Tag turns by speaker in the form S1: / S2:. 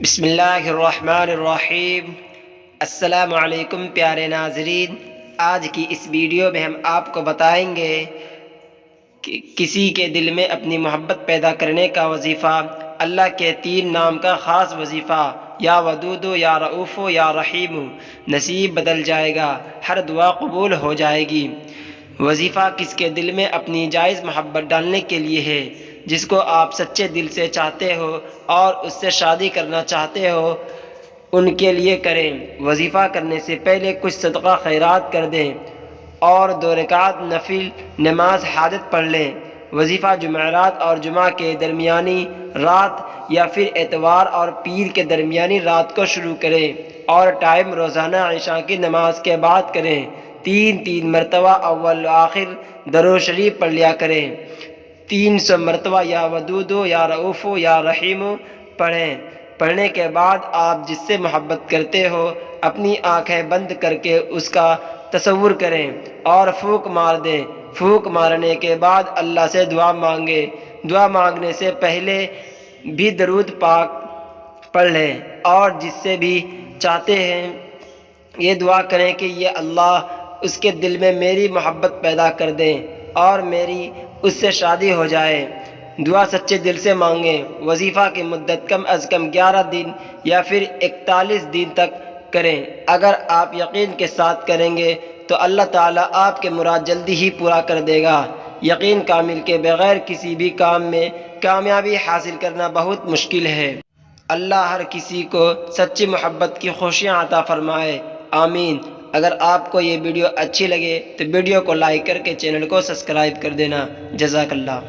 S1: بسم اللہ الرحمن الرحیم۔ السلام علیکم پیارے ناظرین، آج کی اس ویڈیو میں ہم آپ کو بتائیں گے کہ کسی کے دل میں اپنی محبت پیدا کرنے کا وظیفہ، اللہ کے 3 نام کا خاص وظیفہ، یا ودود، یا رؤوف، یا رحیم، نصیب بدل جائے گا، ہر دعا قبول ہو جائے گی۔ وظیفہ کس کے دل میں اپنی جائز محبت ڈالنے کے لیے ہے؟ جس کو آپ سچے دل سے چاہتے ہو اور اس سے شادی کرنا چاہتے ہو، ان کے لیے کریں۔ وظیفہ کرنے سے پہلے کچھ صدقہ خیرات کر دیں اور 2 رکعت نفل نماز حاجت پڑھ لیں۔ وظیفہ جمعرات اور جمعہ کے درمیانی رات یا پھر اتوار اور پیر کے درمیانی رات کو شروع کریں اور ٹائم روزانہ عشاء کی نماز کے بعد کریں۔ 3 مرتبہ اول و آخر درود شریف پڑھ لیا کریں۔ 300 مرتبہ یا ودود، یا رؤوف، یا رحیم پڑھیں۔ پڑھنے کے بعد آپ جس سے محبت کرتے ہو اپنی آنکھیں بند کر کے اس کا تصور کریں اور پھونک مار دیں۔ پھونک مارنے کے بعد اللہ سے دعا مانگیں۔ دعا مانگنے سے پہلے بھی درود پاک پڑھ لیں اور جس سے بھی چاہتے ہیں یہ دعا کریں کہ یہ اللہ اس کے دل میں میری محبت پیدا کر دیں اور میری اس سے شادی ہو جائے۔ دعا سچے دل سے مانگیں۔ وظیفہ کی مدت کم از کم 11 دن یا پھر 41 دن تک کریں۔ اگر آپ یقین کے ساتھ کریں گے تو اللہ تعالیٰ آپ کے مراد جلدی ہی پورا کر دے گا۔ یقین کامل کے بغیر کسی بھی کام میں کامیابی حاصل کرنا بہت مشکل ہے۔ اللہ ہر کسی کو سچی محبت کی خوشیاں عطا فرمائے، آمین۔ اگر آپ کو یہ ویڈیو اچھی لگے تو ویڈیو کو لائک کر کے چینل کو سبسکرائب کر دینا۔ جزاک اللہ۔